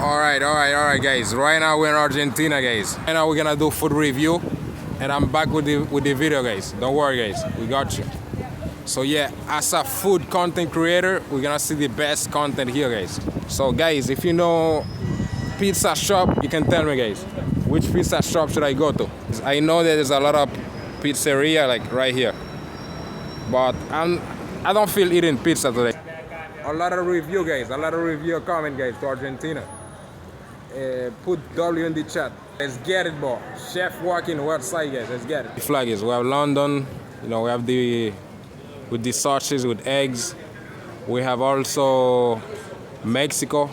Alright, guys. Right now we're in Argentina, guys. Right now we're gonna do food review, and I'm back with the video, guys. Don't worry, guys. We got you. So yeah, as a food content creator, we're gonna see the best content here, guys. So guys, if you know pizza shop, you can tell me, guys, which pizza shop should I go to? I know that there's a lot of pizzeria like right here, but I don't feel eating pizza today. A lot of review, guys. A lot of review comment, guys, to Argentina. Put W in the chat. Let's get it, boy. Chef walking website, guys. Let's get it. The flag is we have London. You know, we have with the sausages with eggs. We have also Mexico.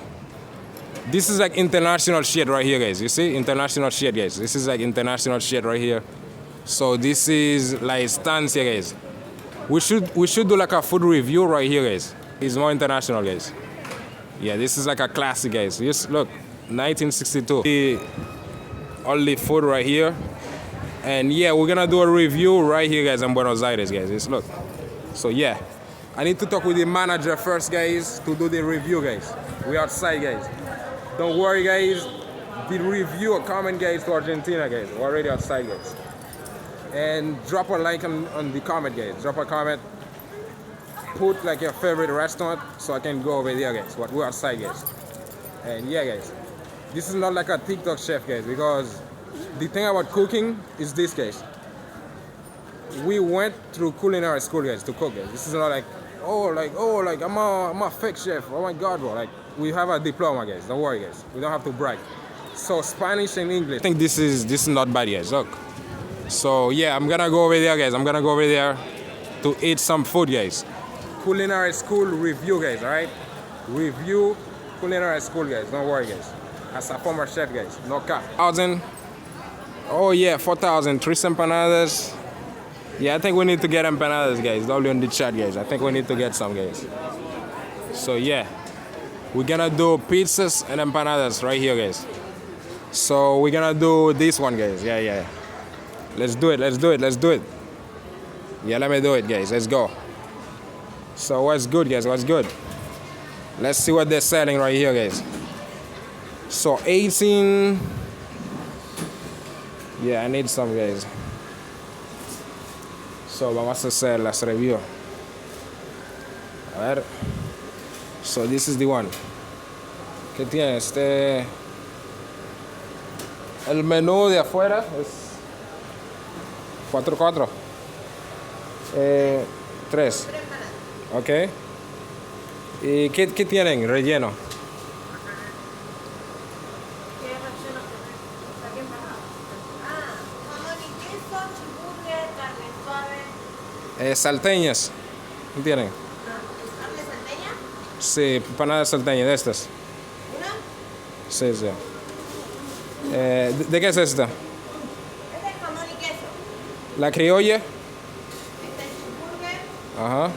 This is like international shit right here, guys. You see, international shit, guys. This is like international shit right here. So this is La Estancia, guys. We should do like a food review right here, guys. It's more international, guys. Yeah, this is like a classic, guys. Just look, 1962. All the food right here. And yeah, we're gonna do a review right here, guys, in Buenos Aires, guys. Just look. So yeah, I need to talk with the manager first, guys, to do the review, guys. We outside, guys. Don't worry, guys. The review or comment, guys, to Argentina, guys. We're already outside, guys. And drop a like on the comment, guys. Drop a comment. Put like your favorite restaurant so I can go over there, guys. But we're outside, guys. And yeah, guys. This is not like a TikTok chef, guys, because the thing about cooking is this, guys. We went through culinary school, guys, to cook, guys. This is not like, I'm a fake chef. Oh my God, bro. Like, we have a diploma, guys. Don't worry, guys. We don't have to brag. So Spanish and English. I think this is not bad, guys. Look. So yeah, I'm gonna go over there, guys. I'm gonna go over there to eat some food, guys. Culinary school review, guys. All right. Review culinary school, guys. Don't worry, guys. As a former chef, guys. No cap. 4,000. Oh yeah, 4,000. 3 empanadas. Yeah, I think we need to get empanadas, guys. W in the chat, guys. I think we need to get some, guys. So yeah, we're gonna do pizzas and empanadas right here, guys. So we're gonna do this one, guys. Yeah. Let's do it. Yeah, let me do it, guys. Let's go. So what's good, guys? What's good? Let's see what they're selling right here, guys. So 18. Yeah, I need some, guys. So vamos a hacer las review. A ver. So this is the one. ¿Qué tiene? El menú de afuera es 4. 3. Ok. ¿Y qué tienen? Relleno. Salteñas. ¿Qué tienen? ¿Carne salteña? Sí, empanadas salteñas de estas. ¿Una? Sí. ¿De qué es esta? Este es jamón y queso. La criolla. Este es cheeseburger. Ajá.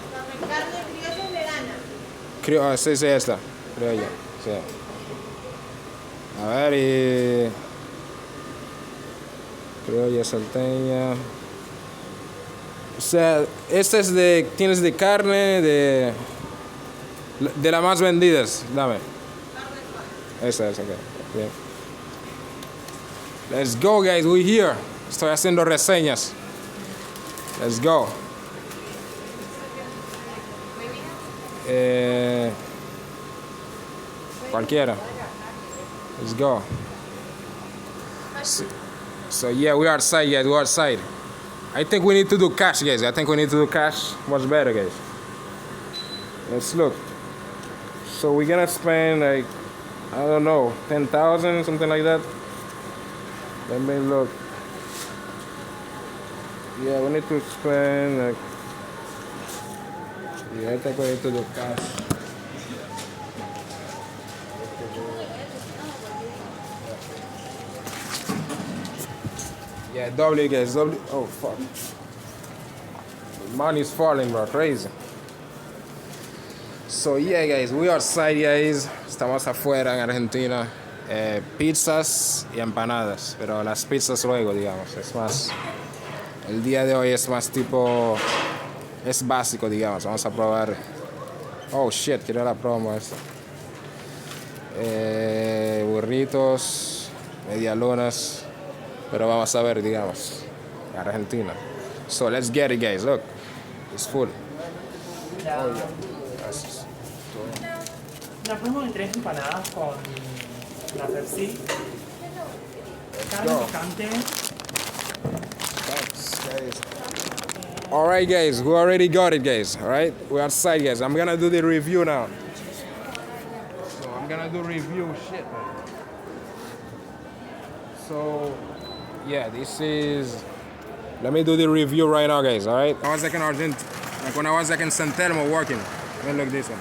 Carne criolla es vegana. Sí, esta. Criolla. Sí. A ver, y... criolla salteña. O sea, esta es tienes de carne, de las más vendidas. Dame. Carne Esa suave. es, ok. Bien. Let's go, guys. We're here. Estoy haciendo reseñas. Let's go. Cualquiera. Let's go. So yeah, we are outside, guys. We're outside. I think we need to do cash, guys. I think we need to do cash. Much better, guys. Let's look. So we're gonna spend like, I don't know, 10,000, something like that. Let me look. Yeah, we need to spend like, yeah, I think we need to do cash. Yeah, W, guys. W. Oh, fuck. Money's falling, bro. Crazy. So, yeah, guys. We are outside, guys. Estamos afuera en Argentina. Pizzas y empanadas. Pero las pizzas luego, digamos. Es más... El día de hoy es más tipo... Es básico, digamos. Vamos a probar... Oh, shit. Quiero la promo esta. panitos, medialunas, pero vamos a ver, digamos, Argentina. So let's get it, guys. Look, it's full. La, Oh, yeah. Gracias. la próxima de 3 empanadas con la Pepsi. Carne go. picante. Thanks, guys. All right, guys, we already got it, guys. All right, we're outside, guys. I'm gonna do the review now. So I'm gonna do review shit, man. So yeah, this is. Let me do the review right now, guys. All right. I was like in Argentina, like when I was like in San Telmo working. Let me look this one.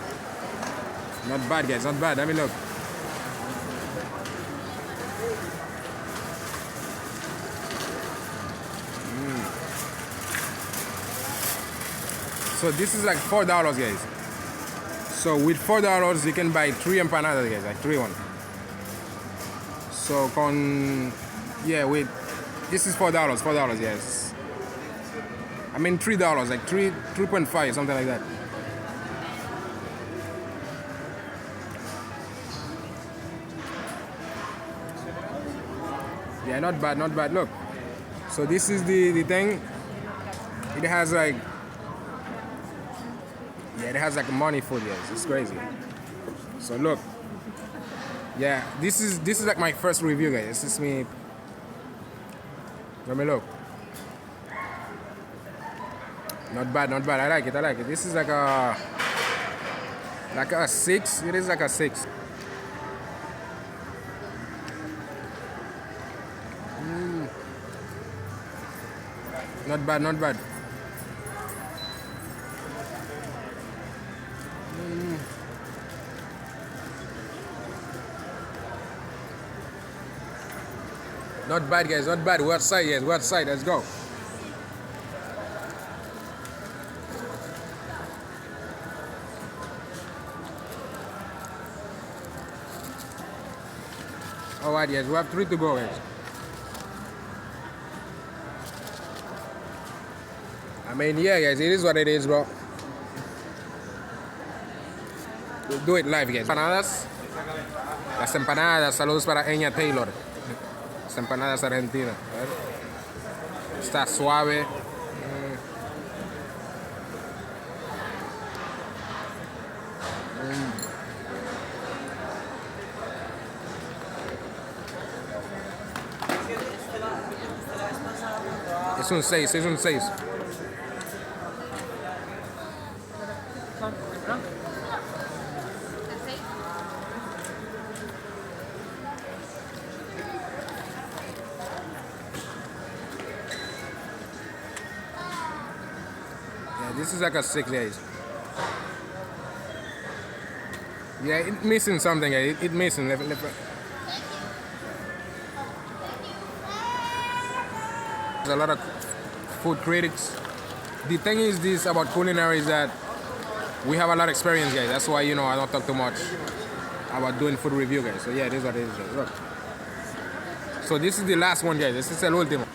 Not bad, guys. Not bad. Let me look. So this is like $4, guys. So with $4 you can buy 3 empanadas, guys, like 3 1. So with this is $4, yes. I mean $3, like 3.5, something like that. Yeah, not bad, not bad. Look. So this is the thing. It has like it has like money food, guys. It's crazy. So look. Yeah, this is like my first review, guys. This is me. Let me look. Not bad, not bad. I like it, I like it. This is like a 6. It is like a 6. Not bad, not bad. Not bad, guys, not bad. We're outside, guys. We're outside. Let's go. Alright, guys. We have 3 to go, guys. I mean, yeah, guys. It is what it is, bro. We'll do it live, guys. Empanadas. Las empanadas. Saludos para Enya Taylor. Las empanadas argentinas. Está suave. Es un 6, es un 6. This is like a 6, guys. Yeah, it's missing something, guys. It's missing. There's a lot of food critics. The thing is this about culinary is that we have a lot of experience, guys. That's why, I don't talk too much about doing food review, guys. So yeah, it is what it is, guys. Look. So this is the last one, guys. This is el último.